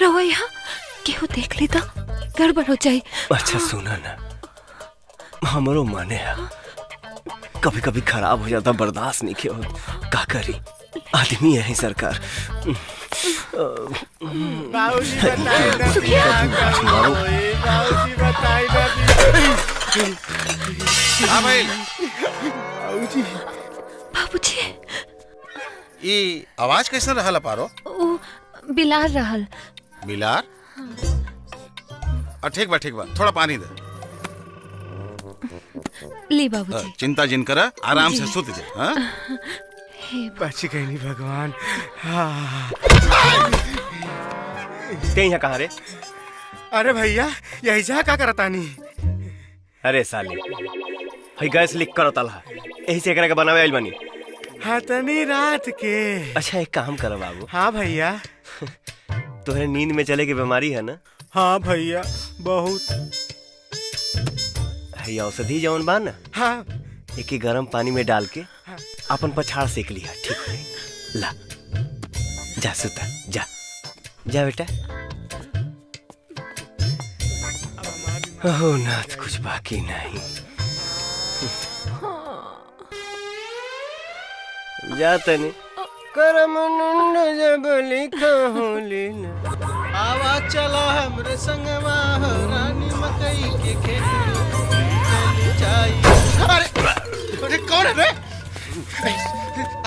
रहो यहाँ केहू देख ली तो गड़बड़ हो जाए। अच्छा सुना ना, हमरो माने है कभी कभी खराब हो जाता, बर्दाश्त नहीं किया, का करी, आदमी है सरकार। बाबूजी बताई ना बिया कब होई, बाबूजी बताई ना बिया। हाँ भाई बाबूजी बाबूजी ये आवाज कैसे रहल पारो? ओ बिलार रहल। बिलार? ठीक बा थोड़ा पानी दे। ली बाबूजी। चिंता जिन कर, आराम से सुत जा। हाँ? बच गई नहीं भगवान। ते यहाँ कहाँ रे? अरे भैया यही जा का करतानी? अरे साली हई गैस लीक करो तला, यही से एकरा के बनावे आइल बानी। हाँ तनी रात के। अच्छा एक काम करो बाबू। हाँ भैया। तुम्हें नींद में चले की बीमारी है ना? हाँ भैया बहुत। हई औषधि जौन बा ना, हाँ एक गरम पानी में डाल के अपन पछाड़ सेक लिया, ठीक हो गई। ला जा सुता, जा जा बेटा। हो ना कुछ बाकी नहीं। जा तनी करम जब लिखा होली ना। आवाज चला हमरे संगवा हो, रानी मकई के खेत चली जाई। अरे कौन है रे?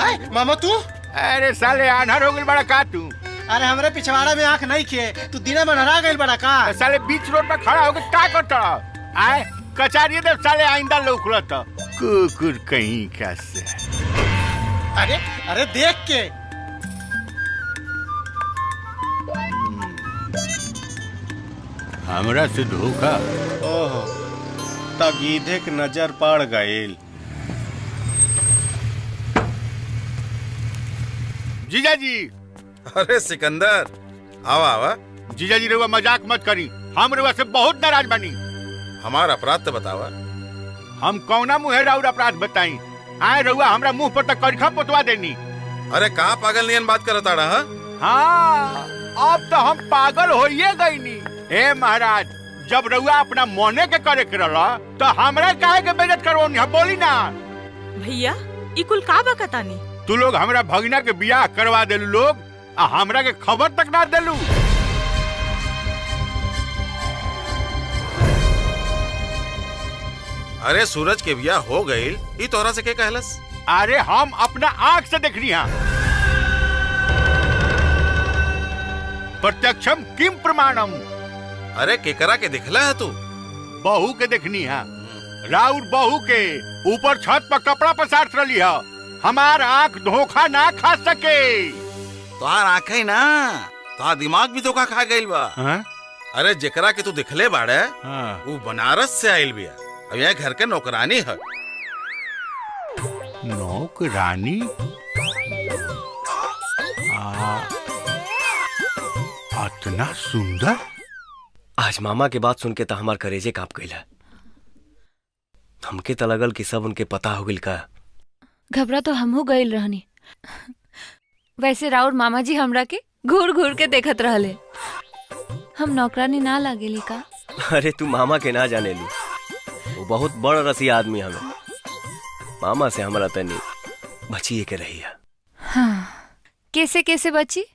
आए मामा तू? अरे साले आन्हर हो गइल बड़ा का तू? अरे हमरे पिछवाड़ा में आंख नहीं खे, तू दिने में नहा गइल बड़ा का? साले बीच रोड पे खड़ा होके का करता? आए कचारिए दे साले आइंदा लौकलत कुकुर कहीं का से। अरे अरे देख के हमरा से धोखा। ओहो तगीधे के नजर पड़ गइल। जीजा जी। अरे सिकंदर आवा आवा। जीजा जी रउआ मजाक मत करी, हम रउआ से बहुत नाराज बनी। हमारा अपराध तो बतावा। हम कौना मुँह राउर अपराध बताई? आए रउआ हमरा मुंह पर तक करखा पोतवा देनी। अरे कहाँ पागल नियन बात करता रहा? हाँ अब तो हम पागल होइए गईनी। हे महाराज, जब रउआ अपना मोने के करे के रहला तो हमरा काहे के बेइज्जत करवनी? हम बोली ना। भैया ई कुल का बकतानी? तू लोग हमरा भगिना के बियाह करवा देलू लोग, आ हमरा के खबर तक ना देलू। अरे सूरज के बियाह हो गईल, ई तोहरा से के कहलस? अरे हम अपना आंख से देखनी है, प्रत्यक्षम किम प्रमाणम। अरे केकरा के दिखला है तू? बहू के देखनी है, राउर बहू के ऊपर छत पर कपड़ा पसार रही है। हमार आंख धोखा ना खा सके। तोहार आंखें ना, तोहार दिमाग भी धोखा खा गईल बा। अरे जेकरा के तू दिखले बाड़े वो बनारस से आइल बिया, अब यहाँ घर के नौकरानी है। नौकरानी? इतना सुंदर? आज मामा के बात सुन के तो हमार करेजे कांप गइला। हमके तो लगल कि सब उनके पता हो गइल का। घबरा तो हमहू गइल रहनी। वैसे राउर मामा जी हमरा के घूर घूर के देखत रहले। हम नौकरानी ना लागेली का? अरे तू मामा के ना जाने लू, वो बहुत बड़ रसिया आदमी हमें। मामा से हमारा तनी बचिए के रही है। हाँ कैसे कैसे बची?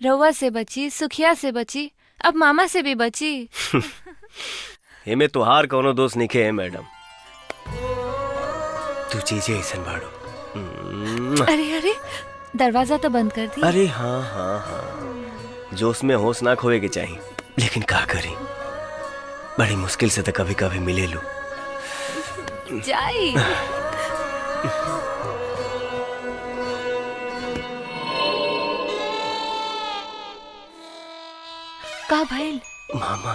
रउआ से बची, सुखिया से बची, अब मामा से भी बची। एमे तुहार कोनो दोस्त नहीं है मैडम, तू चीजें ऐसन बाड़ो। अरे अरे दरवाजा तो बंद कर दी। अरे हाँ हाँ हाँ, जोश में होश ना खोए के चाहिए, लेकिन क्या करी, बड़ी मुश्किल से तो कभी कभी मिले लू। जाई। का भइल? मामा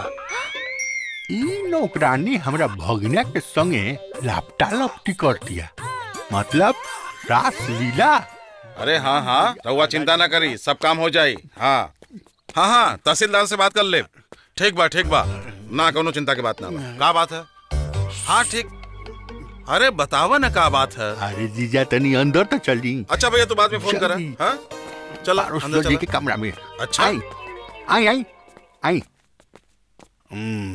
ई नौकरानी हमरा भगिना के संगे लापटा लपटी कर दिया, मतलब रास लीला। अरे हाँ हाँ रहुआ चिंता ना करी, सब काम हो जाये। हाँ हाँ हाँ तहसीलदार से बात कर ले। ठीक बा ना कोनो चिंता की बात ना। का बात है? हाँ ठीक। अरे बतावा ना का बात है। अरे जीजा तनी अंदर तो चली। अच्छा भैया तू बाद में फोन करा। हाँ चला अंदर चला। के कमरा में। अच्छा आई आई आई आई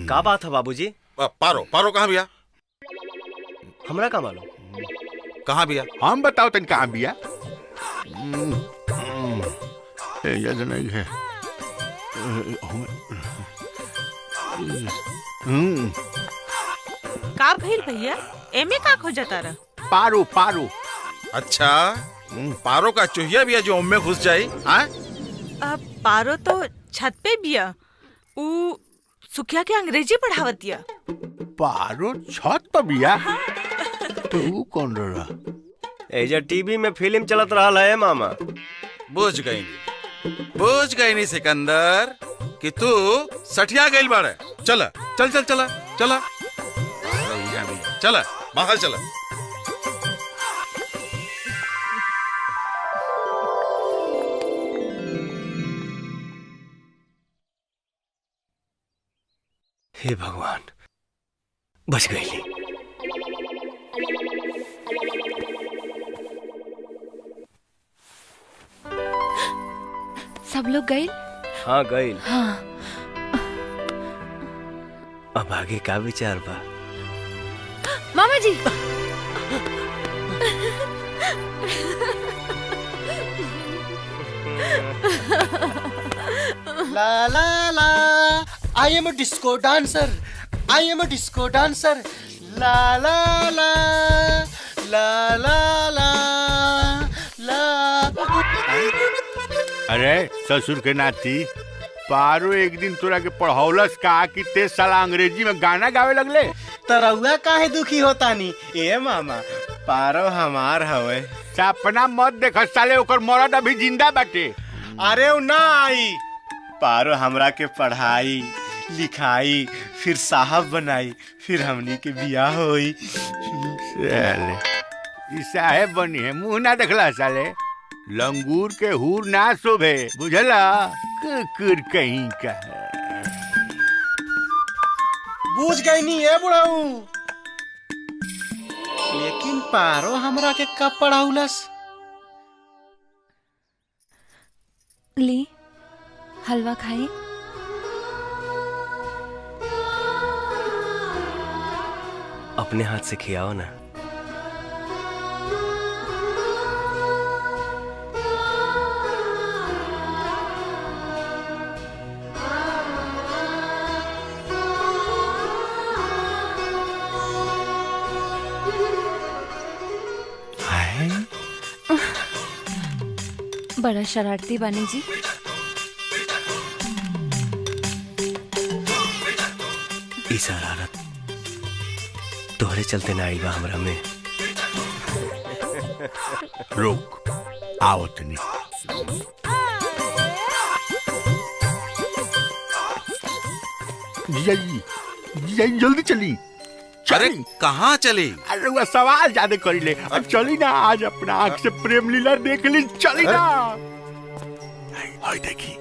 का बात है बाबूजी? पारो पारो कहाँ बिया? हमरा का मालूम? कहाँ बिया? हम बताओ तन कहाँ बिया? याद नहीं है। का भइल भैया? एमे का खोजता रह? पारो पारो। अच्छा पारो का चूहिया बिया जो उम्मे घुस जाई? हाँ अब पारो तो छत पे बिया। ऊ सुखिया के अंग्रेजी पढ़ावतिया। पारो छत पर बिया? तो वो कौन रहा? एजा टीवी में फिल्म चलत रहा है मामा। बुझ गई नी सिकंदर कि तू सठिया गइल बाड़े। चल चल चल चला चला चला बाहर चला। हे भगवान, बच गई ली। सब लोग गए? हाँ गई। हाँ। अब आगे का विचार बा? मामा जी ला ला ला I am a disco dancer, I am a disco dancer. ला ला ला ला ला ला ला। अरे ससुर के नाती, पारो एक दिन तोरा के पढ़ौलस का कि ते साला अंग्रेजी में गाना गावे लगले? तरौआ काहे दुखी होता नी? ए मामा, पारो हमार हवे। सपना मत देख साले, ओकर मरद अभी जिंदा बाटे। अरे उ ना आई। पारो हमरा के पढ़ाई लिखाई, फिर साहब बनाई, फिर हमनी के बियाह होई। साले ई साहेब बनी है, मुंह ना देखला साले। लंगूर के हूर ना शोभे, बुझला? कुकुर कहीं का। बूझ गई नी ए बुढ़ाऊ। लेकिन पारो हमरा के कब पढ़ाउलस? ली हलवा खाई। अपने हाथ से खियाओ ना। बड़ा शरारती बानी जी। ई शरारत तोहरे चलते ना आई बा हमरा में। रुक आओ तनी। जीजा जी, जीजा जी जल्दी चली। अरे कहाँ चली? अरे वो सवाल ज्यादा करी ले। अब चली ना, आज अपना आंख से प्रेम लीला देख ली। चली ना। हाय देखी।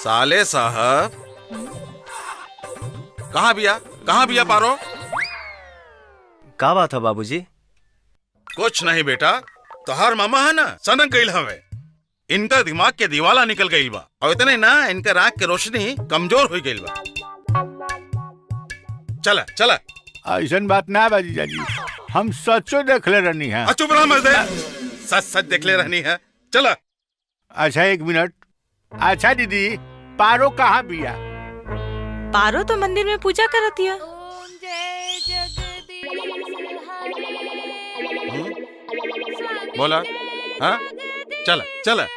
साले साहब कहाँ बिया पारो? का बात है बाबूजी? कुछ नहीं बेटा, तोहार मामा है ना सनक गईल हवे। इनका दिमाग के दीवाला निकल गईल बा और इतने ना इनका आँख के रोशनी कमजोर हो गईल बा। चला चला। ऐसन बात ना बा जीजा जी, हम सचो देख ले रहनी है। चुप रहा मर्दे, सच सच देख ले रहनी है। चला। अच्छा एक मिनट। अच्छा दीदी, पारो कहाँ बिया? पारो तो मंदिर में पूजा करतिया। बोला हाँ? चला चला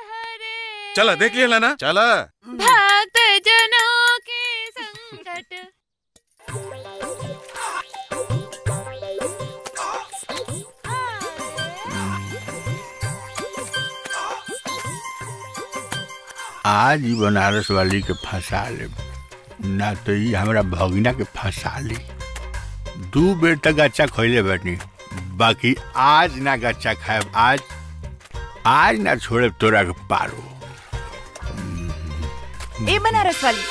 चला, देख लिया ना। चला। भक्त जनों के संकट। आज ही बनारस वाली के फंसा ले, ना तो ही हमरा भगिना के फंसा ली। 2 बेर तक गच्चा खोले बैठनी, बाकी आज ना गच्चा खाए। आज ना छोड़े तोरा के पारो। ए बनारस वाली।